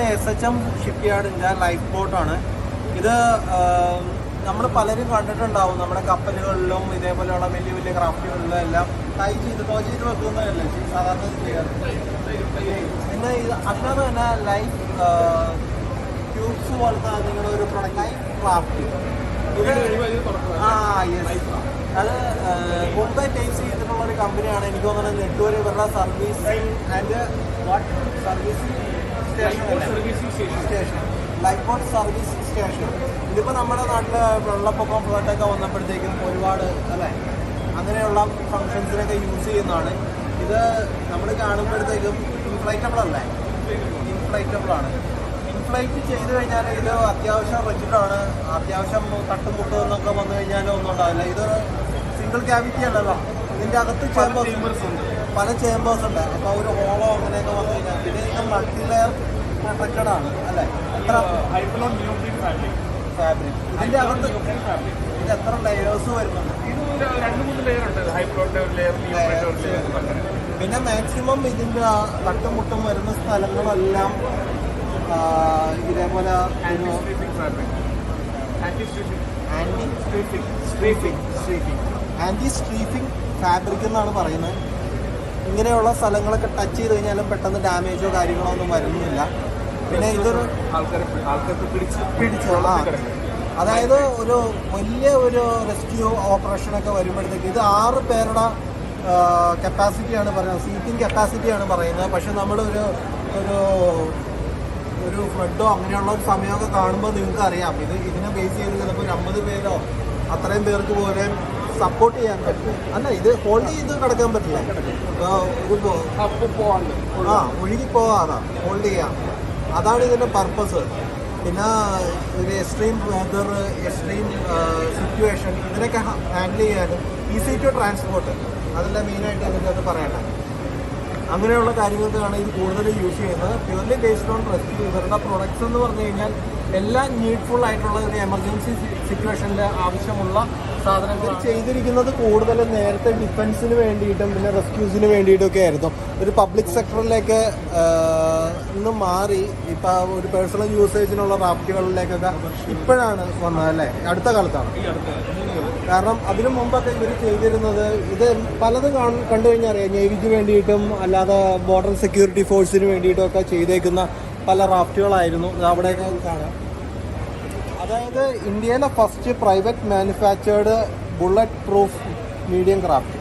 SHM ഷിപ്പ്യാർഡിൻ്റെ life ബോട്ടാണ് ഇത്. നമ്മൾ പലരും കണ്ടിട്ടുണ്ടാവും നമ്മുടെ കപ്പലുകളിലും ഇതേപോലെയുള്ള വലിയ വലിയ ക്രാഫ്റ്റുകളിലും എല്ലാം ടോ ചെയ്ത് വെക്കുന്നതല്ലേ സാധാരണ ചെയ്യാറ്. പിന്നെ ഇത് അല്ലാതെ തന്നെ ലൈഫ് ട്യൂബ്സ് പോലത്തെ നിങ്ങളുടെ ഒരു പ്രൊഡക്റ്റ് ലൈഫ് ക്രാഫ്റ്റ് ഇത് അത് മുമ്പേ ടേസ്റ്റ് ചെയ്തിട്ടുള്ള ഒരു കമ്പനിയാണ്. എനിക്ക് തോന്നുന്നത് നെറ്റ്വർക്ക് ഇവരുടെ servicing and servicing station life boat servicing station. ഇതിപ്പോൾ നമ്മുടെ നാട്ടിൽ വെള്ളപ്പൊക്കം ഫ്ലഡൊക്കെ വന്നപ്പോഴത്തേക്കും ഒരുപാട് അല്ലേ അങ്ങനെയുള്ള ഫങ്ഷൻസിനൊക്കെ യൂസ് ചെയ്യുന്നതാണ്. ഇത് നമ്മൾ കാണുമ്പോഴത്തേക്കും ഇൻഫ്ലൈറ്റബിൾ അല്ലേ, ഇൻഫ്ലൈറ്റബിൾ ആണ്. ഇൻഫ്ലൈറ്റ് ചെയ്ത് കഴിഞ്ഞാൽ ഇത് അത്യാവശ്യം റിജിഡാണ്. അത്യാവശ്യം തട്ടുമുട്ട് എന്നൊക്കെ വന്നു കഴിഞ്ഞാൽ ഒന്നും ഉണ്ടാവില്ല. ഇതൊരു സിംഗിൾ ക്യാവിറ്റി അല്ലല്ലോ, ഇതിൻ്റെ അകത്ത് ചേമ്പേഴ്സ് ഉണ്ട്, പല ചേമ്പേഴ്സ് ഉണ്ട്. അപ്പോൾ ഒരു ഹോളോ അങ്ങനെയൊക്കെ വന്നു കഴിഞ്ഞാൽ പിന്നെ ഇത് മൾട്ടി ലെയർ പ്രൊട്ടക്റ്റഡ് ആണ് അല്ലേ. എത്ര ഫാബ്രിക് ഇതിൻ്റെ അകത്ത് ഇത് എത്ര ലെയേഴ്സ് വരുന്നുണ്ട്? പിന്നെ മാക്സിമം ഇതിൻ്റെ തട്ടുമുട്ടും വരുന്ന സ്ഥലങ്ങളെല്ലാം ഇതേപോലെ ആൻറ്റി സ്ട്രീഫിംഗ് ഫാബ്രിക് എന്നാണ് പറയുന്നത്. ഇങ്ങനെയുള്ള സ്ഥലങ്ങളൊക്കെ ടച്ച് ചെയ്ത് കഴിഞ്ഞാലും പെട്ടെന്ന് ഡാമേജോ കാര്യങ്ങളോ ഒന്നും വരുന്നില്ല. പിന്നെ ഇതൊരു പിടിച്ചു അതായത് ഒരു വലിയ ഒരു റെസ്ക്യൂ ഓപ്പറേഷനൊക്കെ വരുമ്പോഴത്തേക്ക് ഇത് 6 പേരുടെ കപ്പാസിറ്റിയാണ് പറയുന്നത്, സീറ്റിംഗ് കപ്പാസിറ്റിയാണ് പറയുന്നത്. പക്ഷെ നമ്മൾ ഒരു ഫ്ലഡോ അങ്ങനെയുള്ള ഒരു സമയമൊക്കെ കാണുമ്പോൾ നിങ്ങൾക്ക് അറിയാം ഇതിനെ ബേസ് ചെയ്ത് ചിലപ്പോൾ 50 പേരോ അത്രയും പേർക്ക് പോലെ സപ്പോർട്ട് ചെയ്യാൻ പറ്റും. അല്ല ഇത് ഹോൾഡ് ചെയ്ത് കിടക്കാൻ പറ്റില്ല, ഒഴുകി പോവാതെ ഹോൾഡ് ചെയ്യാം. അതാണ് ഇതിൻ്റെ പർപ്പസ്. പിന്നെ ഒരു എക്സ്ട്രീം വെതർ, എക്സ്ട്രീം സിറ്റുവേഷൻ ഇതിനൊക്കെ ഹാൻഡിൽ ചെയ്യാനും ഈസി ടു ട്രാൻസ്പോർട്ട് അതെല്ലാം മെയിനായിട്ട് ഇതിൻ്റെ അത് പറയണം. അങ്ങനെയുള്ള കാര്യങ്ങൾക്കാണ് ഇത് കൂടുതൽ യൂസ് ചെയ്യുന്നത്. Purely based on rescue. ഇവരുടെ പ്രൊഡക്ട്സ് എന്ന് പറഞ്ഞു കഴിഞ്ഞാൽ എല്ലാം നീഡ്ഫുൾ ആയിട്ടുള്ള ഒരു എമർജൻസി സിറ്റുവേഷനിൽ ആവശ്യമുള്ള സാധനങ്ങൾ ചെയ്തിരിക്കുന്നത് കൂടുതലും നേരത്തെ ഡിഫൻസിന് വേണ്ടിയിട്ടും പിന്നെ റെസ്ക്യൂസിന് വേണ്ടിയിട്ടൊക്കെ ആയിരുന്നു. ഒരു പബ്ലിക് സെക്ടറിലേക്ക് നിന്ന് മാറി ഇപ്പം ഒരു പേഴ്സണൽ യൂസേജിനുള്ള റാഫ്റ്റുകളിലേക്കൊക്കെ ഇപ്പോഴാണ് വന്നത് അല്ലേ, അടുത്ത കാലത്താണ്. കാരണം അതിനു മുമ്പൊക്കെ ഇവർ ചെയ്തിരുന്നത് ഇത് പലതും കണ്ടു കഴിഞ്ഞാൽ അറിയാം. നേവിക്ക് വേണ്ടിയിട്ടും അല്ലാതെ ബോർഡർ സെക്യൂരിറ്റി ഫോഴ്സിന് വേണ്ടിയിട്ടും ഒക്കെ ചെയ്തേക്കുന്ന പല റാഫ്റ്റുകളായിരുന്നു അവിടെയൊക്കെ കാണാം. അതായത് ഇന്ത്യയിലെ first private manufactured bullet proof medium craft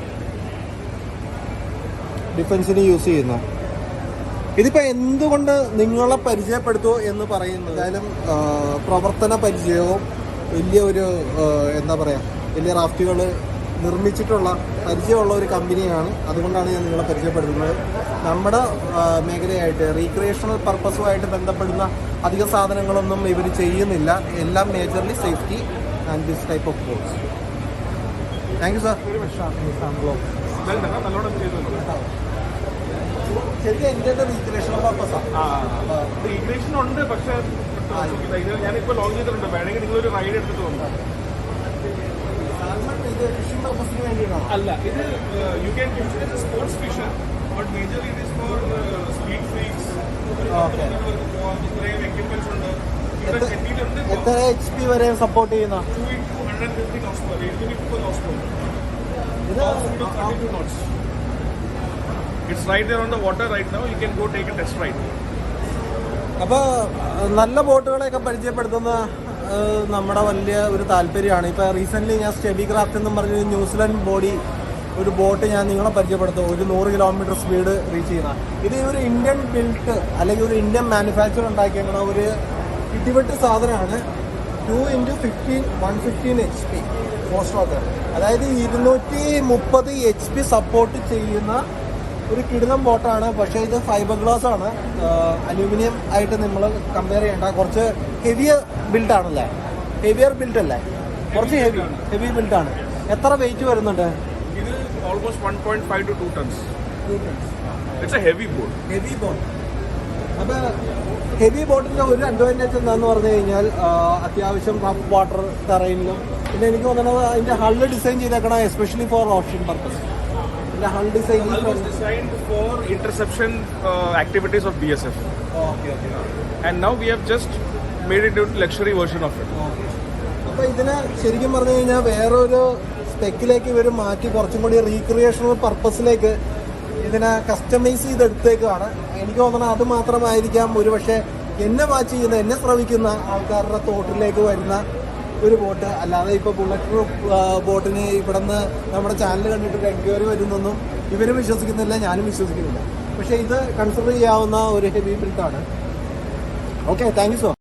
ഡിഫൻസിന് യൂസ് ചെയ്യുന്നു. ഇതിപ്പോൾ എന്തുകൊണ്ട് നിങ്ങളെ പരിചയപ്പെടുത്തുമോ എന്ന് പറയുന്നത് എന്തായാലും പ്രവർത്തന പരിചയവും വലിയ ഒരു എന്താ പറയുക വലിയ റാഫ്റ്റുകൾ നിർമ്മിച്ചിട്ടുള്ള പരിചയമുള്ള ഒരു കമ്പനിയാണ്. അതുകൊണ്ടാണ് ഞാൻ നിങ്ങളെ പരിചയപ്പെടുത്തുന്നത്. നമ്മുടെ മേഖലയായിട്ട് റീക്രിയേഷണൽ പർപ്പസുമായിട്ട് ബന്ധപ്പെടുന്ന അധിക സാധനങ്ങളൊന്നും ഇവർ ചെയ്യുന്നില്ല. എല്ലാം majorly safety and this type of course. Thank you sir. ശരിക്കും എൻ്റെ റീക്രിയേഷണൽ പർപ്പസാണ്. റീക്രിയേഷൻ ഉണ്ട്, പക്ഷേ ഞാനിപ്പോൾ ലോഞ്ച് ചെയ്തിട്ടുണ്ട്. വേണമെങ്കിൽ നിങ്ങളൊരു റൈഡ് എടുത്തിട്ട് വന്നു. ഫിഷിംഗ് പർപ്പസിന് വേണ്ടിയിട്ടാണ്. അല്ല, ഇത് you can use it as a sports fisher, but majorly it is for speed freaks. ഇത്രയും എക്യുപ്മെന്റ്സ് ഉണ്ട്. എത്ര HP വരെ സപ്പോർട്ട് ചെയ്യുന്ന? 250 knots per 824 knots per. It's right there on the water right now. You can go take a test ride. അപ്പോൾ നല്ല ബോട്ടുകളെയൊക്കെ പരിചയപ്പെടുത്തുന്ന നമ്മുടെ വലിയ ഒരു താല്പര്യമാണ്. ഇപ്പോൾ റീസെൻ്റ്ലി ഞാൻ സ്റ്റെബി ക്രാഫ്റ്റ് എന്നും പറഞ്ഞ് ന്യൂസിലൻഡ് ബോഡി ഒരു ബോട്ട് ഞാൻ നിങ്ങളെ പരിചയപ്പെടുത്തും. ഒരു 100 കിലോമീറ്റർ സ്പീഡ് റീച്ച് ചെയ്യുന്ന ഇത് ഒരു ഇന്ത്യൻ ബിൽറ്റ് അല്ലെങ്കിൽ ഒരു ഇന്ത്യൻ മാനുഫാക്ചർ ഉണ്ടാക്കിയേക്കുന്ന ഒരു ഇടിവെട്ട് സാധനമാണ്. 2x15 HP most of them. അതായത് 230 HP സപ്പോർട്ട് ചെയ്യുന്ന ഒരു കിടിലം ബോട്ടാണ്. പക്ഷേ ഇത് ഫൈബർ ഗ്ലാസ് ആണ്, അലൂമിനിയം ആയിട്ട് നമ്മൾ കമ്പയർ ചെയ്യേണ്ട. കുറച്ച് ഹെവിയർ ബിൽഡാണല്ലേ, ഹെവിയർ ബിൽഡല്ലേ, കുറച്ച് ഹെവി ബിൽഡാണ്. എത്ര വെയിറ്റ് വരുന്നുണ്ട്? ഇത് almost 1.5 to 2 tons. It's a heavy boat. Heavy boat. അപ്പോൾ ഹെവി ബോട്ടിൻ്റെ ഒരു അഡ്വാൻറ്റേജ് എന്താണെന്ന് പറഞ്ഞു കഴിഞ്ഞാൽ അത്യാവശ്യം റഫ് വാട്ടർ ടെറൈനിലും പിന്നെ എനിക്ക് തോന്നുന്നത് അതിൻ്റെ ഹള്ള് ഡിസൈൻ ചെയ്തേക്കണം എസ്പെഷ്യലി ഫോർ ഓപ്ഷൻ പർപ്പസ്. ഇതിന്റെ hull design. Hull was designed for interception activities of BSF, and now we have just made it into luxury version of it. അപ്പൊ ഇതിനെ ശരിക്കും പറഞ്ഞു കഴിഞ്ഞാൽ വേറൊരു സ്പെക്കിലേക്ക് ഇവർ മാറ്റി കുറച്ചും കൂടി റീക്രിയേഷണൽ പർപ്പസിലേക്ക് ഇതിനെ കസ്റ്റമൈസ് ചെയ്തെടുത്തേക്കാണ്. എനിക്ക് തോന്നുന്നത് അത് മാത്രമായിരിക്കാം ഒരുപക്ഷെ എന്നെ വാച്ച് ചെയ്യുന്ന, എന്നെ ശ്രമിക്കുന്ന ആൾക്കാരുടെ തോട്ടിലേക്ക് വരുന്ന ഒരു ബോട്ട്. അല്ലാതെ ഇപ്പോൾ ബുള്ളറ്റ് പ്രൂഫ് ബോട്ടിന് ഇവിടെ നിന്ന് നമ്മുടെ ചാനൽ കണ്ടിട്ട് എൻക്വയറി വരുന്നൊന്നും ഇവരും വിശ്വസിക്കുന്നില്ല, ഞാനും വിശ്വസിക്കുന്നില്ല. പക്ഷേ ഇത് കൺസിഡർ ചെയ്യാവുന്ന ഒരു ഹെവി ബിൽഡാണ്. Okay, thank you so much.